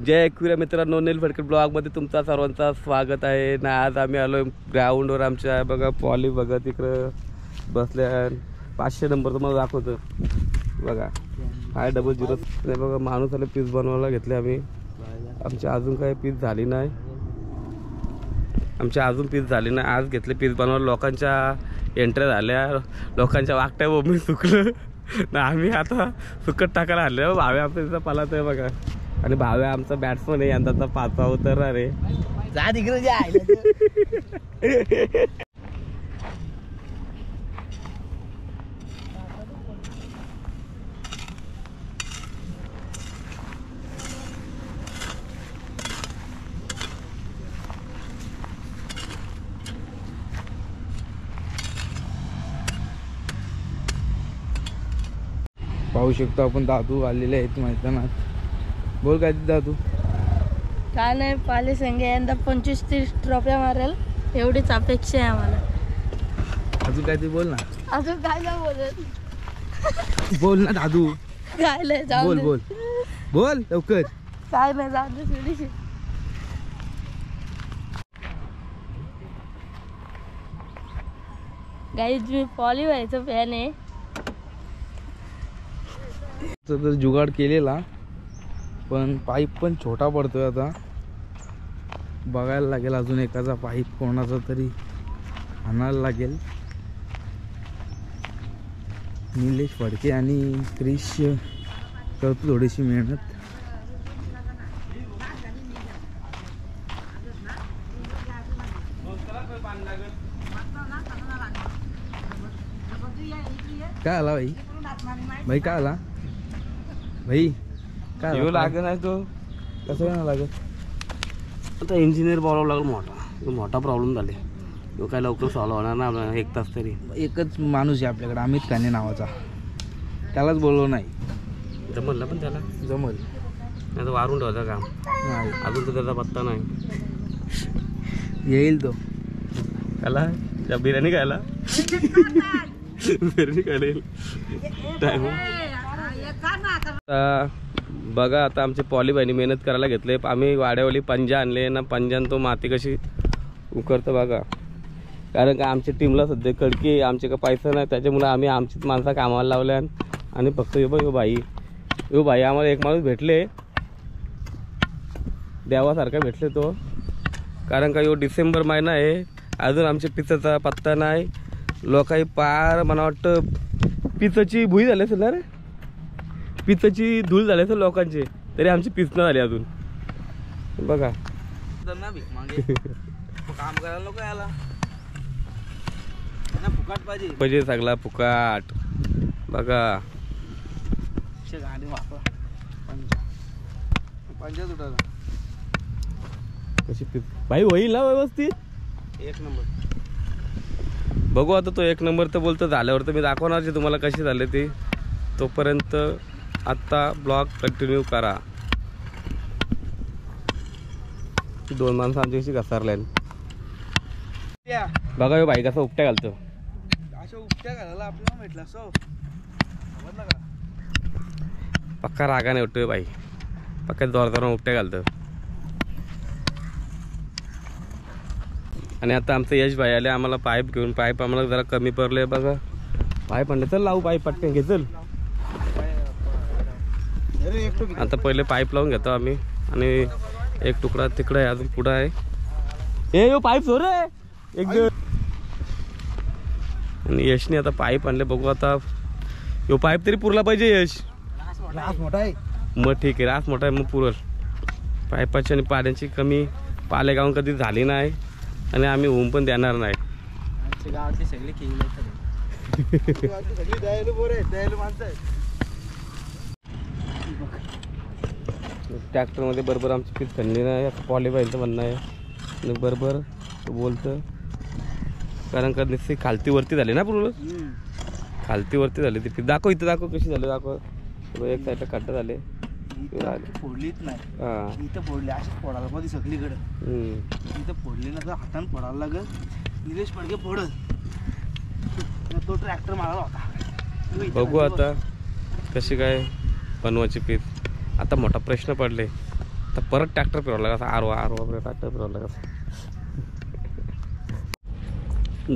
जय एकविरा मित्रांनो, नील फडके ब्लॉगमध्ये तुमचा सर्वांचा स्वागत आहे ना। आज आम्ही आलो ग्राउंडवर आमच्या बघा पॉली बघा तिकडं बसल्या 500 नंबर तुम्हाला दाखवतो बघा 500 बघा माणूस आले पीस बनवायला घेतले आम्ही। आमच्या अजून काही पीस झाली नाही, आज घेतले पीस बनवायला। लोकांच्या एंट्र्या झाल्या, लोकांच्या वाकट्या बोंबी सुकलं ना। आम्ही आता सुकट टाकायला आले। भावे आमचा तिथं पालात आहे बघा, आणि भावे आमचा बॅट्समन आहे, यंदाचा 5वा उतरणार आहे। जा तिकडे जे आहे पाहू शकतो आपण दादू आलेले आहेत मैदानात। बोल काय दादू? काय नाही, पाली संघ यंदा 25-30 ट्रॉफ्या मारेल एवढीच अपेक्षा आहे आम्हाला। अजून काय ते बोल ना। अजून काय नाही बोलत, बोल ना दादू, काय नाही जाऊ बोल दे. बोल बोल लवकर। काय नाही जाऊ दे थोडीशी. गाईज मी पॉली व्हायचं फॅन आहे। तर जुगाड केलेला पण पाईप पण छोटा पडतोय, आता बघायला लागेल। अजून एकाचा पाईप कोणाचा तरी आणायला लागेल। निलेश फडके आणि क्रिश करतो थोडीशी मेहनत। काय आला भाई? भाई काय आला भाई? काय येऊ लागत नाही तो, कसं नाही लागत? आता इंजिनियर बोलावं लागलं। मोठा प्रॉब्लेम झाले, तो काय लवकर सॉल्व होणार ना आपल्याला, 1 तास तरी। एकच माणूस आहे आपल्याकडे, अमित काने नावाचा, त्यालाच बोलवलं नाही। जमलं पण त्याला, जमल नाही तर वारून ठेवता काम नाही, अजून तर त्याचा पत्ता नाही। येईल तो। खाला त्या बिर्याणी खायला बिर्याणी खायला येईल टाइम। बघा आता आमचे पॉलीबाईनी मेहनत करायला घेतले। आम्ही वाड्यावली पंजा आणले ना, पंजान तो माती कशी उकरतं बघा। कारण का आमच्या टीमला सध्या कडकी, आमचे का पैसा नाही, त्याच्यामुळे आम्ही आमचीच माणसं कामाला लावल्या। आणि फक्त यो भाई आम्हाला एक माणूस भेटले, देवासारखा भेटले तो। कारण का यो डिसेंबर महिना आहे, अजून आमच्या पिचाचा पत्ता नाही। लोकांनी पार मला वाटतं पिचाची भुई झाली असेल ना रे, पिचाची धूळ झाली असेल लोकांची, तरी आमची पिच न झाली अजून बघा। काम करायला नको याला ना, फुकाट पाहिजे सगळा फुकाट बघा। गाडी वापर पंजा तुटाला कशी पिच भाई होईल ना व्यवस्थित, 1 नंबर। बघू आता तो 1 नंबर तर बोलतो, झाल्यावर तर मी दाखवणार जे तुम्हाला कशी झाले ते। तोपर्यंत आता ब्लॉग कंटिन्यू करा। 2 माणसं आमच्याशी घसारल्या बघा। यो भाई कसा उपट्या घालतो, अशा उपट्या घालायला आपल्याला भेटला सो समजलं का? पक्का रागाने उठतोय बाई, पक्का जोरदार उपट्या घालतो। आणि आता आमचं यश भाई आले आम्हाला पाईप घेऊन। पाईप आम्हाला जरा कमी पडले बघा, पाईप आणले। चल लावू पाईप पटकन, घे चल। आता पहिले पाईप लावून घेतो आम्ही, आणि एक तुकडा तिकडे आहे, अजून पुढं आहे। ए यो पाईप सोड रे एक। आणि यशने आता पाईप आणले, बघू आता यो पाईप तरी पुरला पाहिजे यश। रास मोठा आहे मग ठीक आहे, रास मोठा आहे मग पुरल। पाईपाची आणि पाण्याची कमी पालेगाव कधी झाली नाही, आणि आम्ही होऊन पण देणार नाही। आमच्या गावातली सगळी खेळली ट्रॅक्टर मध्ये बरोबर आमची पीच थंडी नाही, पॉली पाहिजे म्हणणं आहे। आणि बरोबर तो बोलतं, कारण का निश्चित खालती वरती झाली ना पूर्ण, खालती वरती झाली ती पीच। दाखव इथं, दाखव कशी झाली, दाखव। एक साईडला खड्डा झाले, फोडलीच नाही। इथं फोडली, अशीच फोडायला पाहिजे सगळीकडे। इथं फोडली ना तर हाताने फोडायला लागेल। निलेश फडके फोडत, तो ट्रॅक्टर मारायला होता। बघू आता कशी काय बनवायची पीच। आता मोठा प्रश्न पडले, आता परत ट्रॅक्टर फिरवला कसा आरवा ट्रॅक्टर फिरवला कसा.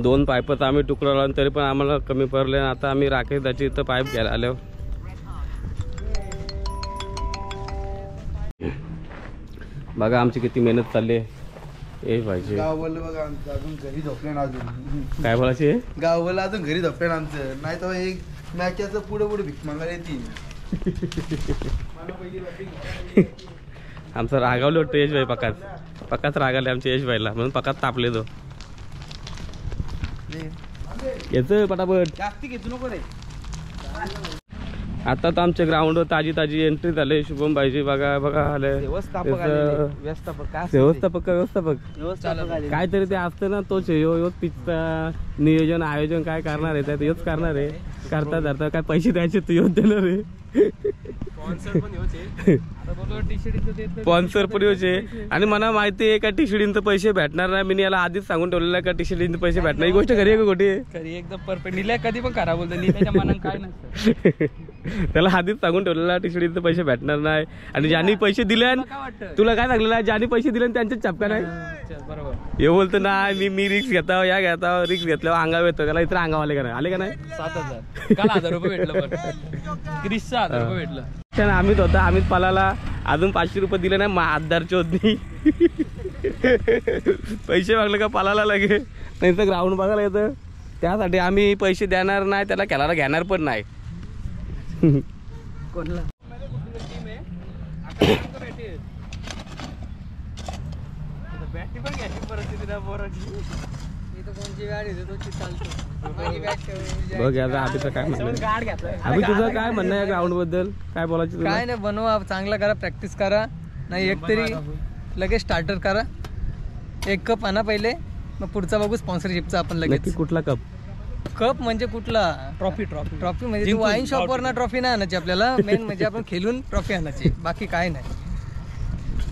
2 पाईपचं आम्ही तुकडा लावून तरी पण आम्हाला कमी पडले. आता आम्ही राकेश दाची इथं पाईप घ्यायला आलो. बघा आमची किती मेहनत चालली आहे. हे पाहिजे गाववाले बघा आमचं अजून घरी झोपले ना. अजून काय बोलायचे गाववाला अजून घरी झोपले ना आमचं. नाही तर एक मॅचचं पुढे भीक मागायला येतील. आमचं रागावलं वाटतं यशभाई पकाच रागावले आमच्या यशभाईला म्हणून पकाच तापले तो. याचं पटापट जास्ती घेतो नको रे. आता तर आमच्या ग्राउंडवर ताजी एंट्री झाली. शुभम भाईजी बघा आले. व्यवस्थापक काहीतरी ते असतं ना तोच पिचचा नियोजन आयोजन काय करणार आहे त्यात योच करणार आहे. करता काय पैसे द्यायचे तू योच देणार आहे. स्पॉन्सर पण योचे. आणि मला माहिती आहे का टी शर्टींचे पैसे भेटणार नाही. मी याला आधीच सांगून ठेवलेलं आहे का टी शर्टींचे पैसे भेटणार. ही गोष्ट खरी आहे का खोटी आहे? खरी एकदम परफेक्ट. निल्या कधी पण खराब बोलतो. निल्याच्या मनात काय नसतं. त्याला आधीच सांगून ठेवलेला टी शर्टींचे पैसे भेटणार नाही. आणि ज्यांनी पैसे दिले तुला काय सांगलेलं ज्यांनी पैसे दिले त्यांच्याच छापका नाही. बरोबर हे बोलतो नाही मी रिक्स घेता या घेता. रिक्स घेतल्यावर अंगावर येतो. त्याला इतर अंगाव आले का नाही? आले का नाही? 7,000 काल 1,000 रुपये भेटलं. क्रिसचं 1,000 रुपये भेटलं. आम्हीच होता आम्हीच पालाला अजून 500 रुपये दिले नाही. आधारची होती पैसे मागले का पालाला लगे नाही तर ग्राउंड बघायला येतं. त्यासाठी आम्ही पैसे देणार नाही. त्याला खेळायला घेणार पण नाही. कोणला बघ आता अभिचं काय म्हणणं आहे? अभि तुझं काय म्हणणं आहे ग्राउंड बद्दल? काय बोलायचं तुला? काय नाही बनवा चांगला करा. प्रॅक्टिस करा. नाही एक तरी लगेच स्टार्टर करा. 1 कप आणा पहिले. मग पुढचा बघू स्पॉन्सरशिपचा आपण लगेच. नक्की कुठला कप? कप म्हणजे कुठला? ट्रॉफी म्हणजे वाईन शॉपवर ना ट्रॉफी नाही आणायची आपल्याला. मेन म्हणजे आपण खेळून ट्रॉफी आणायची. बाकी काय नाही.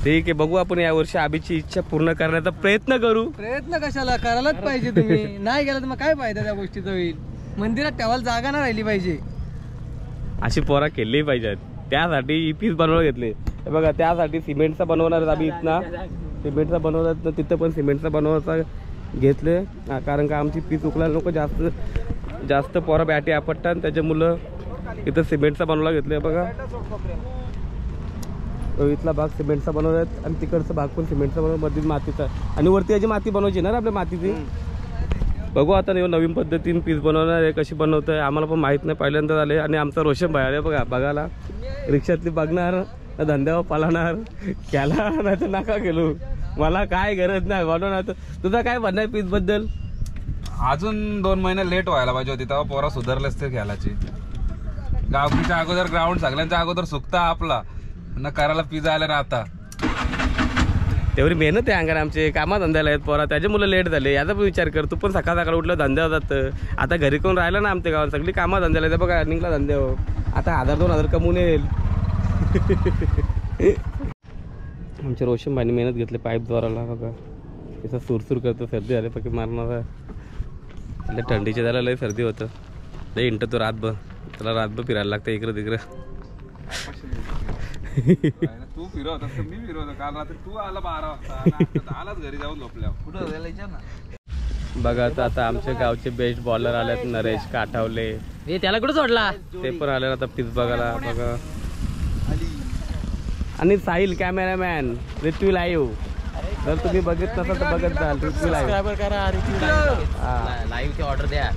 ठीक आहे बघू आपण यावर्षी अभिची इच्छा पूर्ण करण्याचा प्रयत्न करू. प्रयत्न कशाला करायलाच पाहिजे. तुम्ही नाही गेला तर मग काय फायदा त्या गोष्टीचा होईल. मंदिरात ठेवायला जागा ना राहिली पाहिजे. अशी पोरा केली पाहिजेत. त्यासाठी ही पीस बनवायला घेतले. हे बघा त्यासाठी सिमेंटचा बनवणार आम्ही इथना. सिमेंटचा बनवतात ना तिथं पण सिमेंटचा बनवायचा घेतले. कारण का आमची पीस उकलायला नको जास्त पोरा बॅटी आपटतात. त्याच्या मुलं इथं सिमेंटचा बनवायला घेतले. बघा इथला भाग सिमेंटचा बनवतात आणि तिकडचा भाग पण सिमेंटचा बनवतात. मध्ये मातीचा आणि वरती याची माती बनवायची ना आपल्या मातीची. बघू आता नवीन पद्धतीने पीस बनवणार आहे. कशी बनवत आहे आम्हाला पण माहीत नाही. पहिल्यांदा झाले. आणि आमचा रोशन भाई आले बघायला. रिक्षातली बघणार धंद्यावर पालणार केला नाही तर नका गेलो. मला काय गरज नाही बनवणार. तुझा काय म्हणणं आहे पीस बद्दल? अजून 2 महिने लेट व्हायला पाहिजे होती तेव्हा पोरा सुधारलेच ते खेळाची. गावकीच्या अगोदर ग्राउंड सगळ्यांच्या अगोदर सुकता आपला न करायला पिझ्झा आला ना. आता तेवढी मेहनत आहे अंगार आमचे. कामा धंद्याला आहेत पोरा. त्याचे मुलं लेट झाले. याचा पण विचार कर. तू पण सकाळ उठलं धंद्यावर जातं. आता घरी कोण राहिलं ना आमच्या गावात. सगळी कामा धंद्याला येतं. बघा रनिंगला धंद्यावर. आता 1,000-2,000 कमवून येईल. आमच्या रोशन भाईने मेहनत घेतली पाईप द्वाराला. बघा तिथं सुरसूर करतो. सर्दी झाली पकी मारणार. थंडीच्या त्याला लय सर्दी होतं. लय इंट तो रातभर. त्याला रातभर फिरायला लागतं इकडं तिकडं. तू फिरवत असतं मी फिरवतो. काल रात्री तू आला 12 वाजता. आलाच घरी जाऊन झोपल्या. कुठं बघा आता आमच्या गावचे बेस्ट बॉलर आलेत. नरेश काठावले. त्याला कुठं सोडला? ते पण आले आता पीस बघायला. बघा आणि साहिल कॅमेरामॅन ऋत्वी लाईव्ह. जर तुम्ही बघत नसाल तर बघत जाल. ऋत्वी लाईव्ह करा. लाईव्हची ऑर्डर द्या.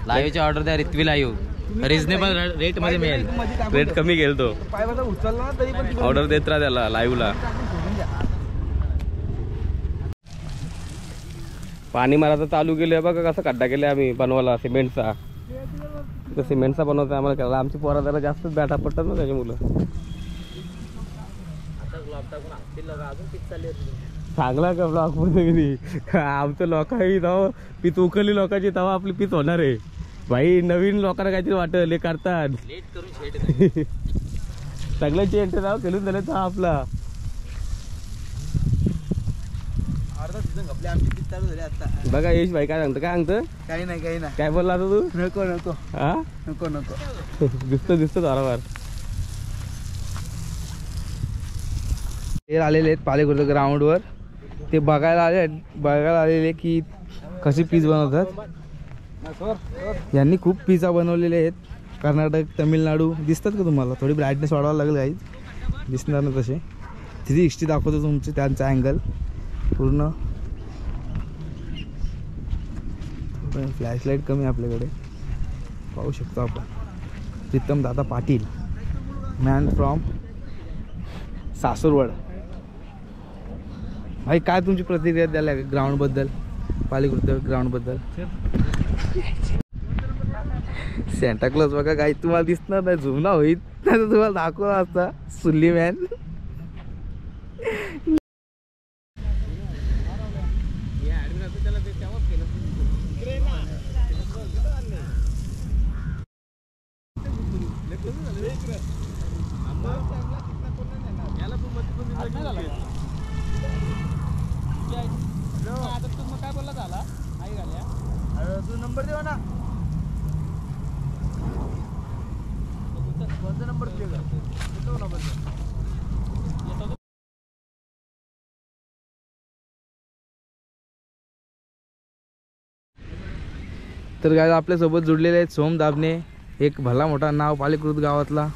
लाईव्हची ऑर्डर द्या. ऋत्वी लाईव्ह रिजनेबल रेट मध्ये मिळेल. रेट कमी घेईल तो. उचलला तरी पण ऑर्डर देत राहा त्याला लाईव्हला. पाणी मारायचं चालू केलं. बघा कसं खड्डा केला आम्ही बनवायला सिमेंटचा. सिमेंटचा बनवता आम्हाला केला. आमची पोरा जरा जास्तच बॅटा पडतात ना त्याची मुलं. चांगला का ब्लॉक मध्ये आमचं लोकांनी तेव्हा पीच उकलली लोकांची तेव्हा आपली पीच होणार आहे. भाई नवीन लोकांना काहीतरी वाटलं हे करतात. सगळ्यांची एंट्री नाव खेळून झाले तर आपला अर्धा सीझन घपले. आमची पीच चालू झाली आता. बघा यश भाई काय सांगतं? काय सांगतं? काही नाही काय बोलला आता तू? नको हा नको दिसतो बरोबर. ते आलेले आहेत पालेखुर्द ग्राउंडवर. ते बघायला आलेले की कशी पीच बनवतात. यांनी खूप पिझ्झा बनवलेले आहेत. कर्नाटक, तमिळनाडू दिसतात का तुम्हाला? थोडी ब्राईटनेस वाढवायला लागेल काही, दिसणार ना तसे. 360 दाखवतो तुमचे त्यांचा अँगल पूर्ण. फ्लॅशलाईट कमी आपल्याकडे, पाहू शकतो आपण. Pritam Dada Patil, man from सासूरवाड. भाई काय तुमची प्रतिक्रिया द्यायला ग्राउंडबद्दल, पालेखुर्द ग्राउंडबद्दल? सेंटाक्लॉज बघा काही तुम्हाला दिसणार नाही, झुमना होईल नाही तर तुम्हाला दाखवला असता. Sulli man. नंबर देवा ना. कोणता नंबर दिला? तर काय आपल्यासोबत जुडलेले आहेत सोम दाबणे, एक भला मोठा नाव पालेखुर्द गावातला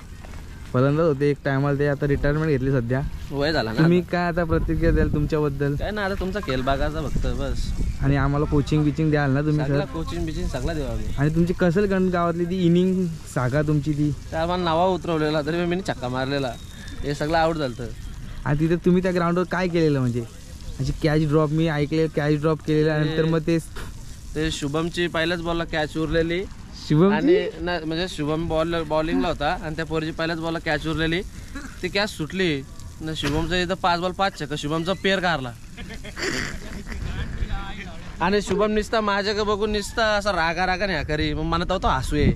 फलंदाज होते एक टायमाला. ते आता रिटायरमेंट घेतली सध्या. वय झाला ना. तुम्ही काय आता प्रतिक्रिया द्याल तुमच्याबद्दल? काय ना, आता तुमचा खेळ बघायचा फक्त बस. आणि आम्हाला कोचिंग बिचिंग द्याल ना तुम्ही सर? कोचिंग बिचिंग सगळं देऊ आम्ही. आणि तुमची कसलगंज गावातली ती इनिंग सांगा तुमची ती. त्या मला नावा उतरवलेला तरी मी छक्का मारलेला, हे सगळं आउट झालं. आणि तिथे तुम्ही त्या ग्राउंडवर काय केलेलं म्हणजे अशी कॅच ड्रॉप मी ऐकले, कॅच ड्रॉप केलेला नंतर मग ते शुभमची पहिल्याच बॉलला कॅच उरलेली. शिवम आणि म्हणजे शुभम बॉलिंगला होता आणि त्या पोरीची पहिल्याच बॉलला कॅच उरलेली. ती कॅच सुटली ना. शुभमचा इथं 5 बॉल 5 छक्का. शुभमचा पेर काढला आणि शुभम निसता माझ्याकडे बघून निसता असा रागाने ह्या करी. मग म्हणत होतो हसू ये.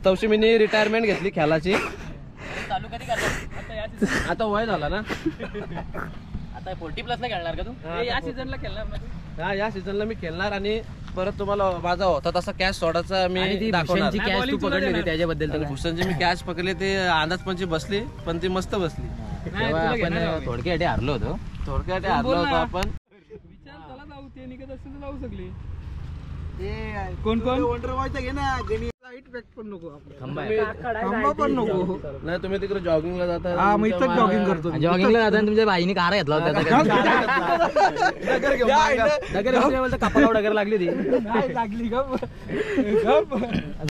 तवशी मी रिटायरमेंट घेतली खेळाची. आता वय झाला ना. आता 40+ खेळणार का तू? या सीझनला खेळणार. हा, या सीझनला मी खेळणार. आणि परत तुम्हाला माझा होता तसा कॅच सोडायचा मी दाखवणार. त्याच्याबद्दल भूषणची मी कॅच पकडली, ते अंदाजपंची बसली पण ती मस्त बसली. आपण थोडक्यासाठी हारलो होतो. आपण. कोण वंडर व्हायचं घे ना. गणित लाईट पॅक पण नको, खंबा पण नको. नाही, तुम्ही तिकडे जॉगिंगला जाता. हा, मी इथं जॉगिंग करतो. जॉगिंगला जाता तुमच्या बाईने कार घेतला होता. कपाला लागली ती. लागली.